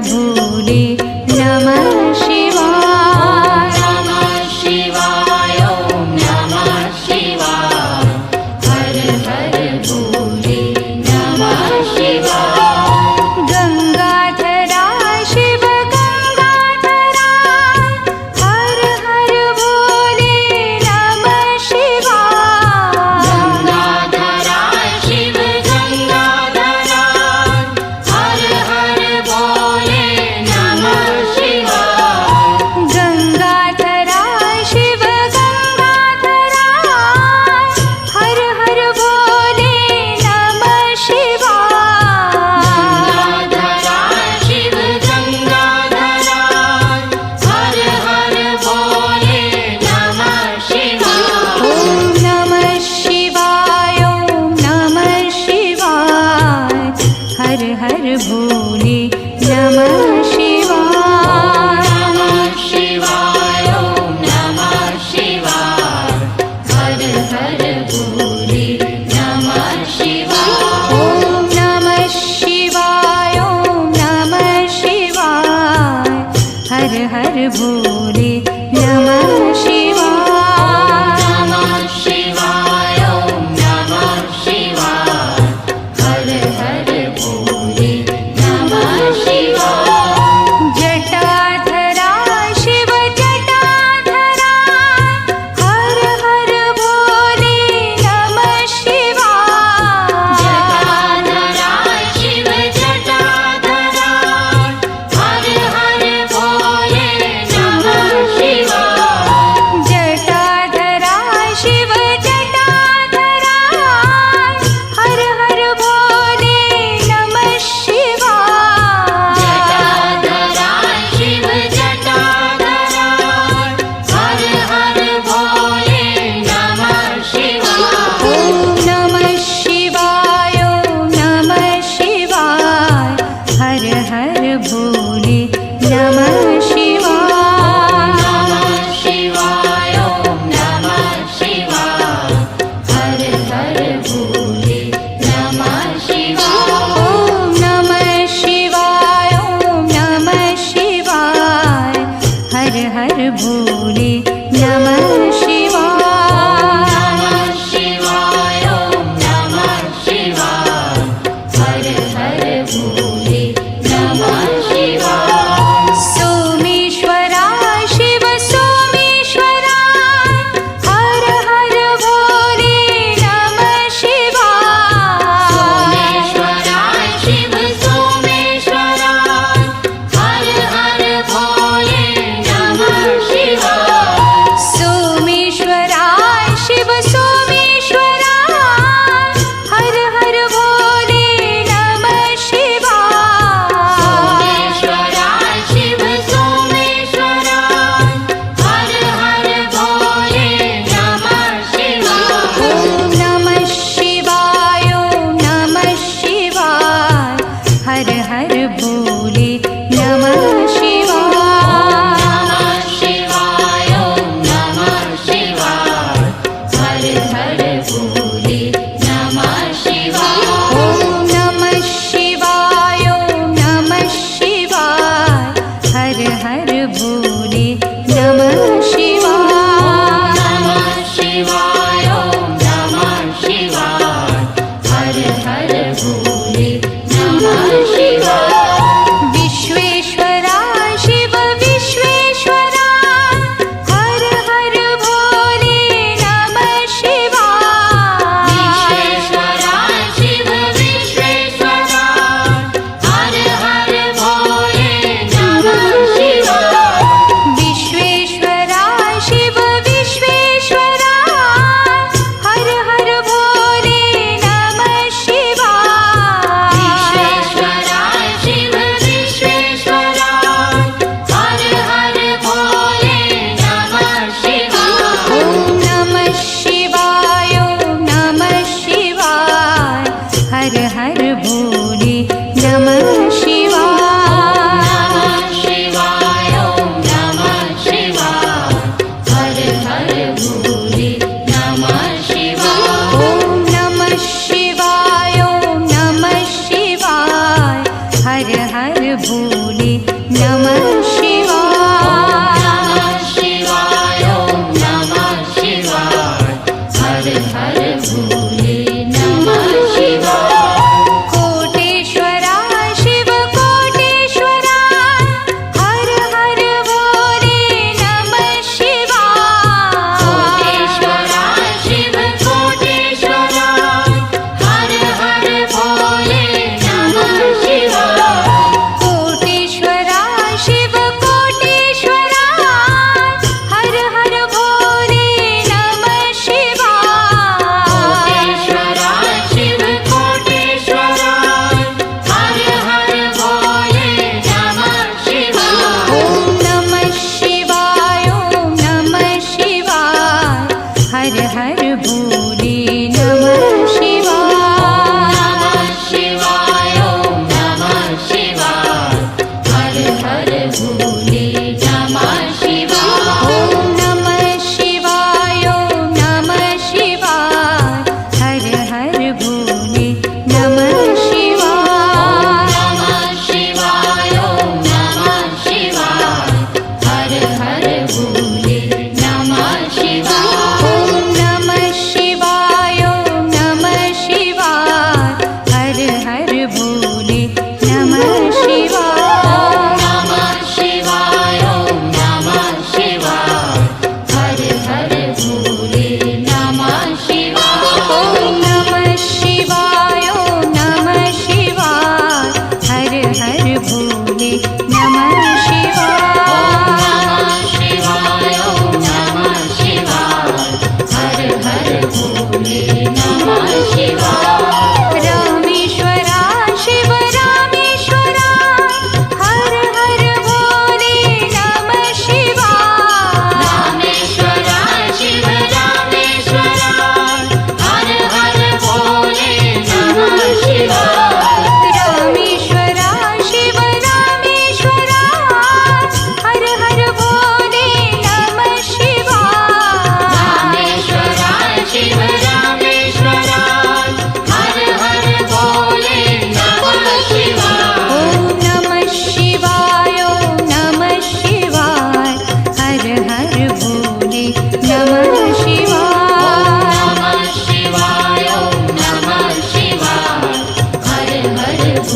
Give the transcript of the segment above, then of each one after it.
भोले नमः शिवाय। नमः शिवाय ॐ नमः शिवाय। हर हर भोले नमः शिवाय। गंगाधरा शिव गंगाधरा हर हर भोले नमः शिवाय। गंगाधरा शिव गंगाधरा हर हर भोले नमः शिवाय। गंगाधरा शिव गंगाधरा हर हर भोले नमः शिवाय। गंगाधरा शिव गंगाधरा हर हर भोले नमः शिवाय। ॐ नमः शिवाय ॐ नमः शिवाय। हर हर भोले नमः शिवाय। नमः शिवाय ॐ नमः शिवाय। हर हर भोले नमः शिवाय। ॐ नमः शिवाय ॐ नमः शिवाय। हर हर भोले नमः शिवाय। नमः शिवाय ॐ नमः शिवाय। हर हर भोले नमः शिवाय। जटाधरा शिव जटाधरा हर हर भोले नमः शिवाय। जटाधरा शिव जटाधरा हर हर भोले नमः शिवाय। जटाधरा शिव जटाधरा हर हर भोले नमः शिवाय। जटाधरा शिव जटाधरा हर हर भोले नमः शिवाय। ॐ नमः शिवाय ॐ नमः शिवाय। हर हर भोले नमः शिवाय। नमः शिवाय ॐ नमः शिवाय। हर हर भोले नमः शिवाय। ॐ नमः शिवाय ॐ नमः शिवाय। हर हर भोले नमः शिवाय। नमः शिवाय ॐ नमः शिवाय। हर हर भोले नमः शिवाय। सोमेश्वरा शिव सोमेश्वरा हर हर भोले नमः शिवाय। सोमेश्वरा शिव सोमेश्वरा हर हर भोले नमः शिवाय। सोमेश्वरा शिव सोमेश्वरा हर हर भोले नमः शिवाय। सोमेश्वरा शिव सोमेश्वरा हर हर भोले नमः शिवाय। ॐ नमः शिवाय ॐ नमः शिवाय। हर हर भोले नमः शिवाय। नमः शिवाय ॐ नमः शिवाय। हर हर भोले नमः शिवाय। ॐ नमः शिवाय ॐ नमः शिवाय। हर हर भोले नमः शिवाय। नमः शिवाय ॐ नमः शिवाय। हर हर भोले नमः शिवाय।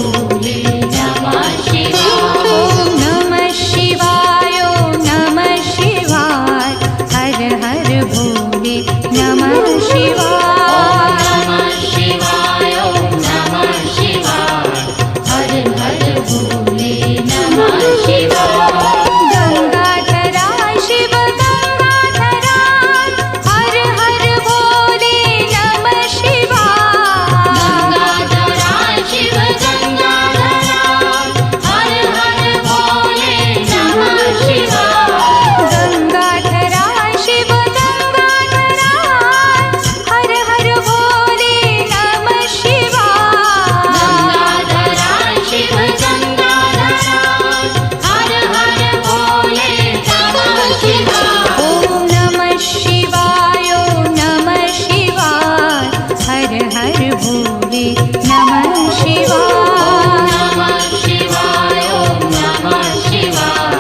भोले नमः शिवाय। ॐ नमः शिवाय ॐ नमः शिवाय हर हर भोले नमः शिवाय। नमः शिवाय ॐ नमः शिवाय हर हर भोले नमः शिवाय। गंगाधरा शिव गंगाधरा हर हर भोले नमः शिवाय। गंगाधरा शिव गंगाधरा हर हर भोले नमः शिवाय। गंगाधरा शिव गंगाधरा हर हर भोले नमः शिवाय। गंगाधरा शिव गंगाधरा हर हर भोले नमः शिवाय। ॐ नमः शिवाय ॐ नमः शिवाय हर हर भोले नमः शिवाय। नमः शिवाय ॐ नमः शिवाय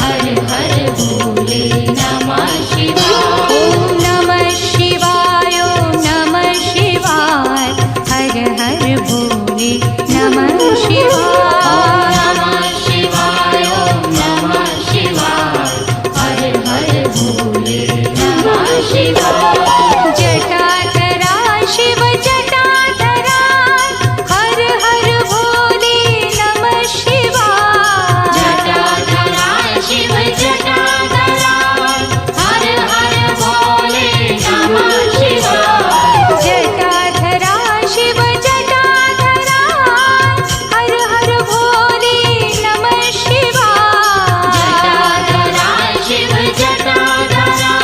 हर हर भोले नमः शिवाय। ॐ नमः शिवाय ॐ नमः शिवाय हर हर भोले नमः शिवाय। नमः शिवाय ॐ नमः शिवाय हर हर भोले नमः शिवाय। जटाधरा शिव जटाधरा हर हर भोले नमः शिवाय। जटाधरा शिव जटाधरा हर हर भोले नमः शिवाय। जटाधरा शिव जटाधरा हर हर भोले नमः शिवाय। जटाधरा शिव जटाधरा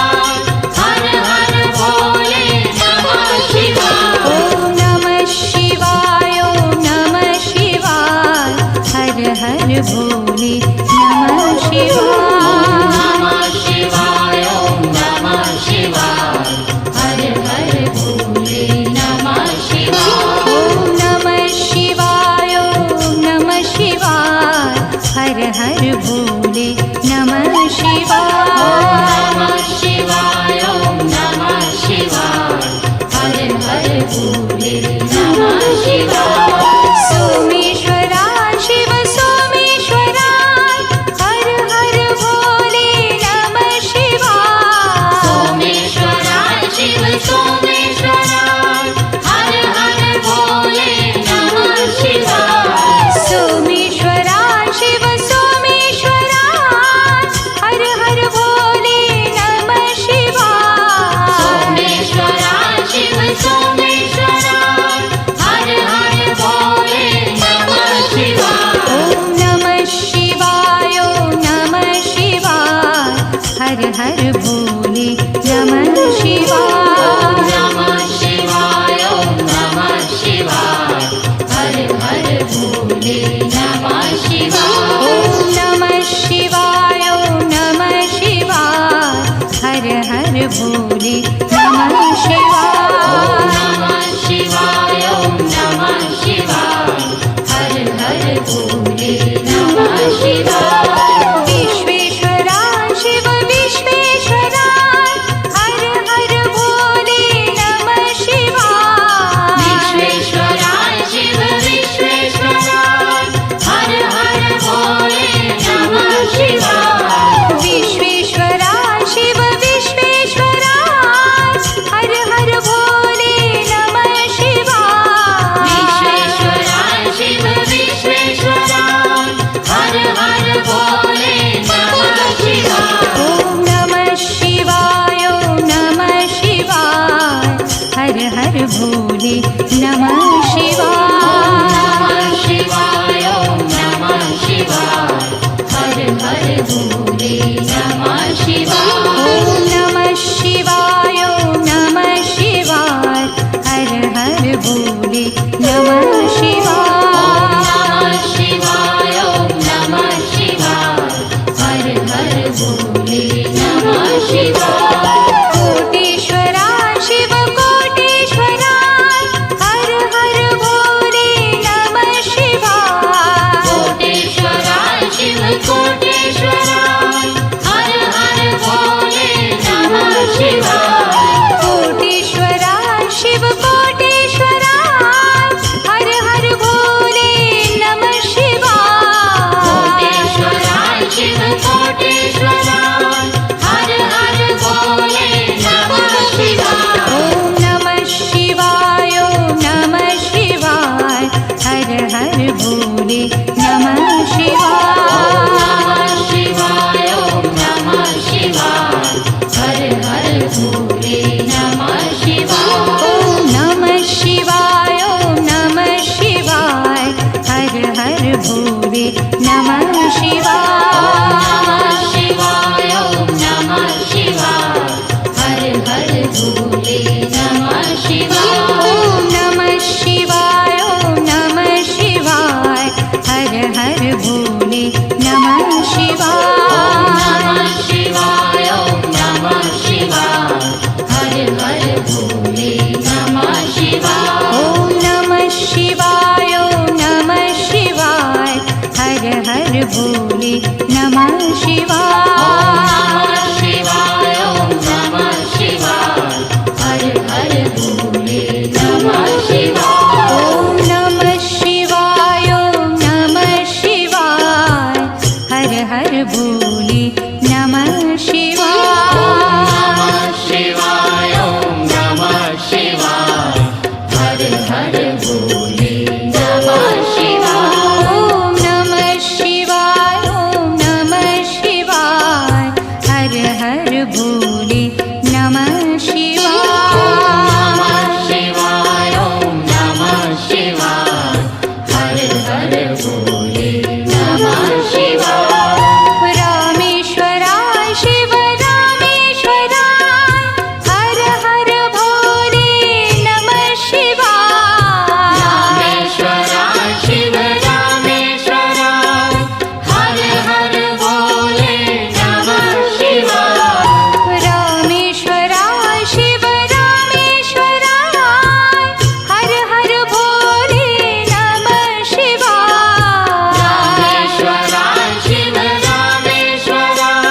हर हर भोले नमः शिवाय। ॐ नमः शिवाय ॐ नमः शिवाय हर हर भोले नमः शिवाय। नमः शिवाय ॐ नमः शिवाय हर हर भोले नमः शिवाय। ॐ नमः शिवाय ॐ नमः शिवाय हर हर भोले नमः शिवाय। नमः शिवाय ॐ नमः शिवाय हर हर भोले नमः शिवाय। सोमेश्वरा शिव सोमेश्वरा हर हर भोले नमः शिवाय। सोमेश्वरा शिव सोमेश्वरा हर हर भोले नमः शिवाय। सोमेश्वरा शिव सोमेश्वरा हर हर भोले नमः शिवाय। सोमेश्वरा शिव सोमेश्वरा हर हर भोले नमः शिवाय। ॐ नमः शिवाय ॐ नमः शिवाय हर हर भोले नमः शिवाय। नमः शिवाय ॐ नमः शिवाय हर हर भोले नमः शिवाय। ॐ नमः शिवाय ॐ नमः शिवाय हर हर भोले नमः शिवाय। नमः शिवाय ॐ नमः शिवाय हर हर भोले नमः शिवाय। विश्वेश्वरा शिव विश्वेश्वरा हर हर भोले नमः शिवाय। विश्वेश्वरा शिव विश्वेश्वरा हर हर भोले नमः शिवाय। विश्वेश्वरा शिव विश्वेश्वरा हर हर भोले नमः शिवाय। विश्वेश्वरा शिव विश्वेश्वरा हर हर भोले नमः शिवाय। ॐ नमः शिवाय ॐ नमः शिवाय हर हर भोले नमः शिवाय। नमः शिवाय ॐ नमः शिवाय हर हर भोले नमः शिवाय। ॐ नमः शिवाय ॐ नमः शिवाय हर हर भोले नमः शिवाय। नमः शिवाय ॐ नमः शिवाय हर हर भोले नमः शिवाय। कोटेश्वरा शिव कोटेश्वरा हर हर हर भोले नमः शिवाय। शिवाय ओम नमः शिवाय हर हर भोले नमः शिवाय ओम नमः शिवाय ओम नमः शिवाय हर हर भोले नमः शिवाय। शिवाय ओम नमः शिवाय हर हर भोले नमः शिवाय ओम नमः शिवाय ओम नमः शिवाय हर हर भोले नमः शिवाय। शिवाय ओम नमः शिवाय हर हर भोले नमः शिवाय ओम नमः शिवाय ओम नमः शिवाय हर हर भोले नमः शिवाय। शिवाय ओम नमः शिवाय हर हर भोले नमः शिवाय ओम नमः शिवाय ओम नमः शिवाय हर हर भोले नमः शिवाय। शिवाय ओम नमः शिवाय हर हर भोले नमः शिवाय ओम नमः शिवाय ओम नमः शिवाय हर हर भोले नमः शिवाय। शिवाय ओम नमः शिवाय हर हर भोले नमः शिवाय रामेश्वराय शिव रामेश्वराय हर हर भोले नमः शिवाय। रामेश्वराय शिव रामेश्वराय हर हर भोले नमः शिवाय रामेश्वराय शिव रामेश्वराय हर हर भोले नमः शिवाय। रामेश्वराय शिव रामेश्वराय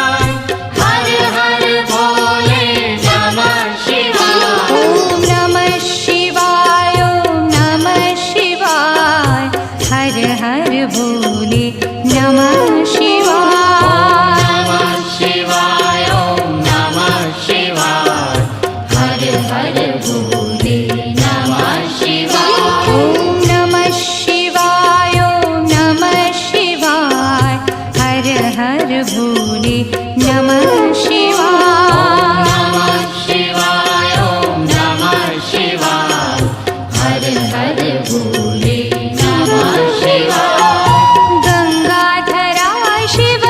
हर हर भोले नमः शिवाय ओम नमः शिवाय ओम नमः शिवाय हर हर भोले नमः शिवाय। शिवाय ओम नमः शिवाय हर हर भोले नमः शिवाय ओम नमः शिवाय ओम नमः शिवाय हर हर भोले नमः शिवाय। शिवाय ओम नमः शिवाय हर हर भोले नमः शिवाय गंगाधराय शिव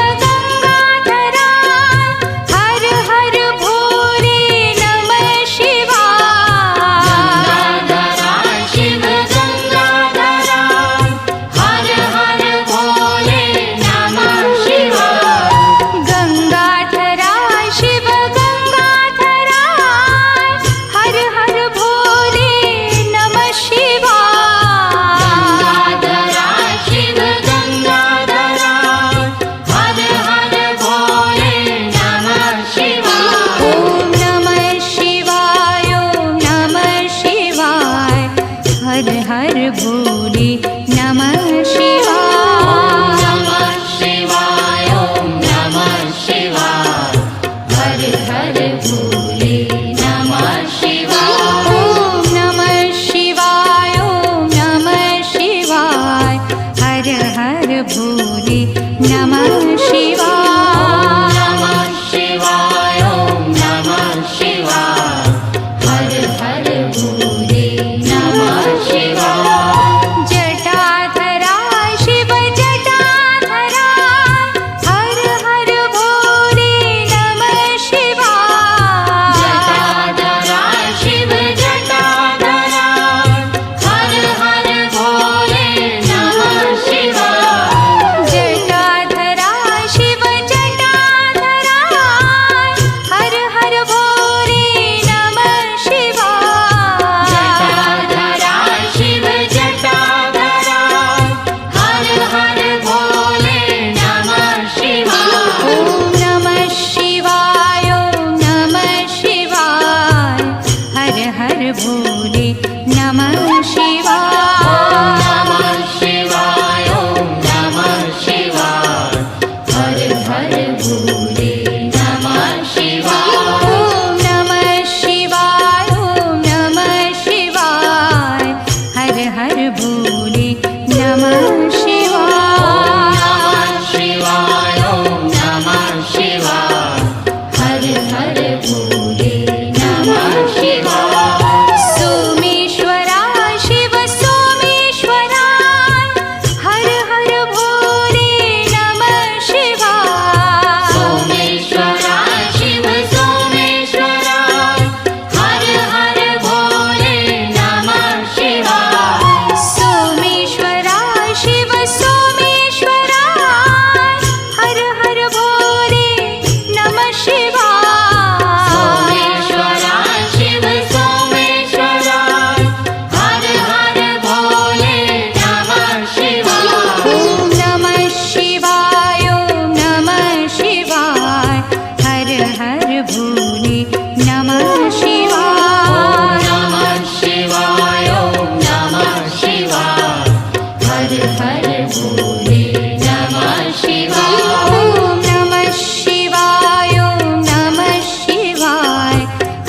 हर भोले नमः शिवाय। ॐ नमः शिवाय ॐ नमः शिवाय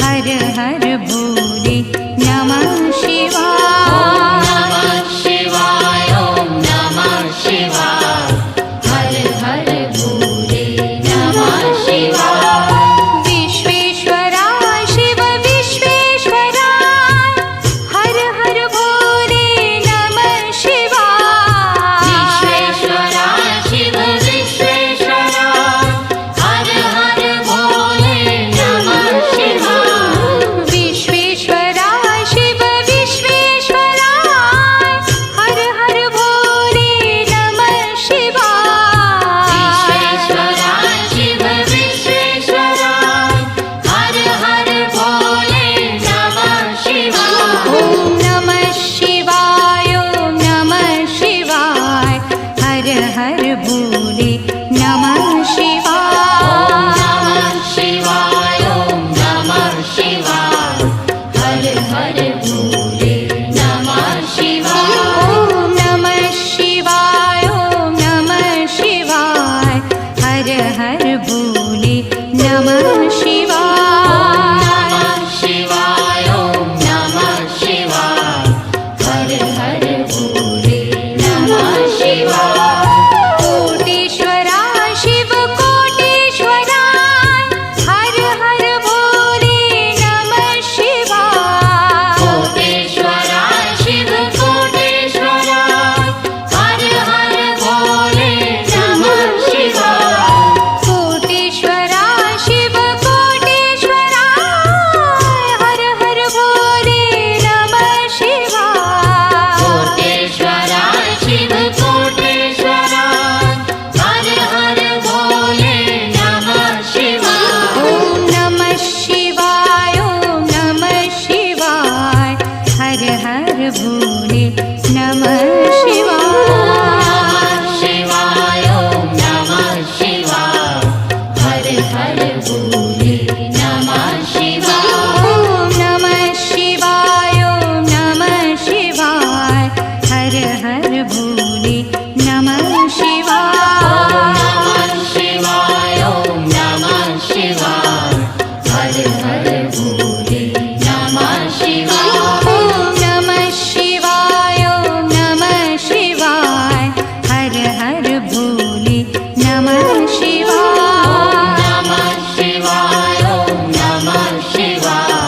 हर हर भोले नमः शिवाय। नमः शिवाय ॐ नमः शिवाय हर हर भोले नमः शिवाय। विश्वेश्वरा शिव विश्वेश्वरा हर हर भोले नमः शिवाय। विश्वेश्वरा शिव विश्वेश्वरा हर हर भोले नमः शिवाय। विश्वेश्वरा शिव विश्वेश्वरा हर हर भोले नमः शिवाय। विश्वेश्वरा शिव विश्वेश्वरा हर हर भोले नमः शिवाय। ॐ नमः शिवाय ॐ नमः शिवाय हर हर भोले नमः शिवाय। नमः शिवाय ॐ नमः शिवाय हर हर भोले नमः शिवाय। ॐ नमः शिवाय ॐ नमः शिवाय हर हर भोले नमः शिवाय। नमः शिवाय ॐ नमः शिवाय हर हर भोले नमः शिवाय। कोटेश्वरा शिव कोटेश्वरा हर हर भोले नमः शिवाय। कोटेश्वरा शिव कोटेश्वरा हर हर भोले नमः शिवाय। कोटेश्वरा शिव कोटेश्वरा हर हर भोले नमः शिवाय। कोटेश्वरा शिव कोटेश्वरा हर हर भोले नमः शिवाय। ॐ नमः शिवाय ॐ नमः शिवाय हर हर भोले नमः शिवाय। शिवाय ॐ नमः शिवाय हर हर भोले नमः शिवाय। ॐ नमः शिवाय ॐ नमः शिवाय हर हर भोले नमः शिवाय। नमः शिवाय ॐ नमः शिवाय हर हर भोले नमः शिवाय। ॐ नमः शिवाय ॐ नमः शिवाय हर हर भोले नमः शिवाय। नमः शिवाय ॐ नमः शिवाय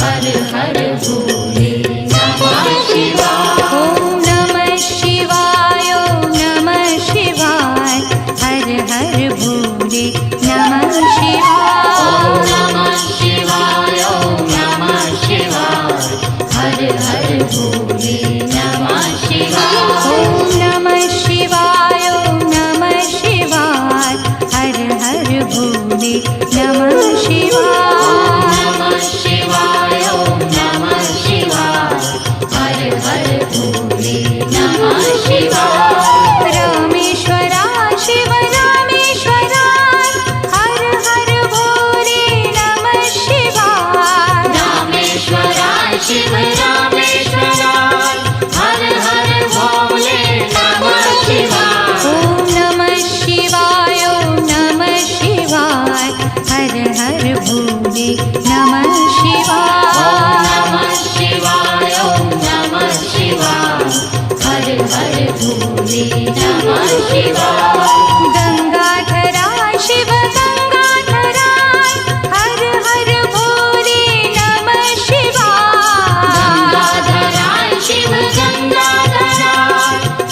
हर हर भोले नमः शिवाय। ॐ नमः शिवाय ॐ नमः शिवाय हर हर भोले नमः शिवाय। नमः शिवाय ॐ नमः शिवाय हर हर भोले नमः शिवाय। ॐ नमः शिवाय ॐ नमः शिवाय हर हर भोले नमः शिवाय। नमः शिवाय ॐ नमः शिवाय हर हर भोले नमः शिवाय। रामेश्वरा शिव रामेश्वरा हर हर भोले नमः शिवाय। रामेश्वरा शिव रामेश्वरा हर हर भोले नमः शिवाय। ॐ नमः शिवाय ॐ नमः शिवाय हर हर भोले नमः शिवाय। नमः शिवाय ॐ नमः शिवाय हर हर भोले नमः शिवाय। गंगाधरा शिव गंगाधरा हर हर भोले नमः शिवाय। गंगाधरा शिव गंगाधरा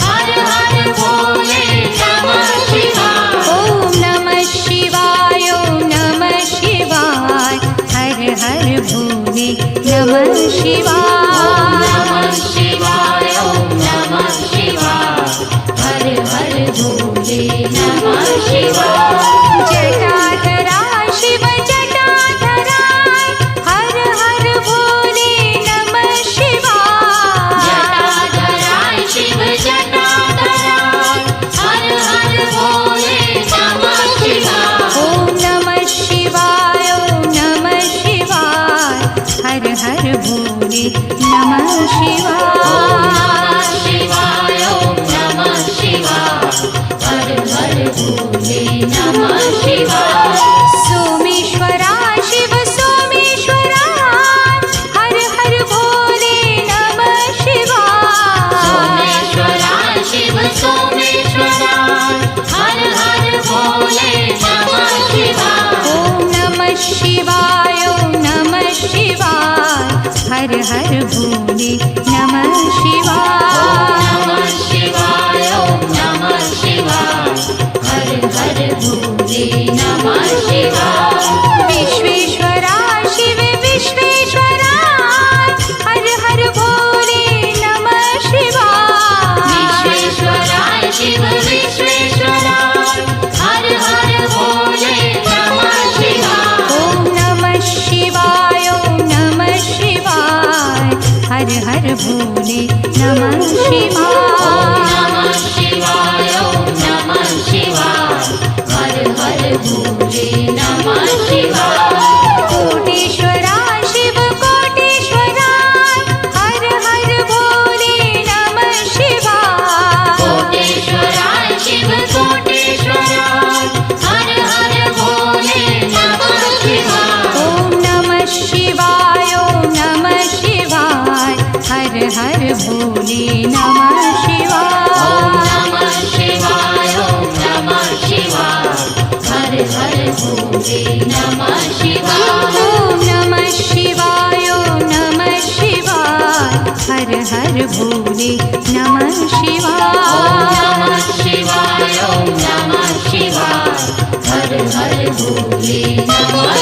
हर हर भोले नमः शिवाय। ॐ नमः शिवाय ॐ नमः शिवाय हर हर भोले नमः शिवाय। नमः शिवाय ॐ नमः शिवाय हर हर भोले हर हर भोले नमः ॐ नमः शिवाय। शिवाय ॐ नमः शिवाय हर हर भोले नमः शिवाय विश्वेश्वरा शिव विश्वेश्वरा हर हर भोले नमः शिवाय। विश्वेश्वराय शिव विश्वेश्वराय हर हर भोले नमः शिवाय ॐ नमः शिवाय ॐ नमः शिवाय हर हर भोले नमः ॐ शिवाय। नमः शिवाय ॐ नमः शिवाय हर हर भोले नमः शिवाय कोटेश्वरा शिव कोटेश्वरा हर हर भोले नमः शिवाय। कोटेश्वराय शिव कोटेश्वराय हर हर भोले नमः शिवाय ॐ नमः शिवाय ॐ नमः शिवाय हर हर भोले नमः ॐ शिवाय। नमः शिवाय ॐ नमः शिवाय हर हर भोले नमः शिवाय ॐ नमः शिवाय ॐ नमः शिवाय हर हर भोले नमः ॐ शिवाय। नमः शिवाय ॐ नमः शिवाय हर हर भोले नमः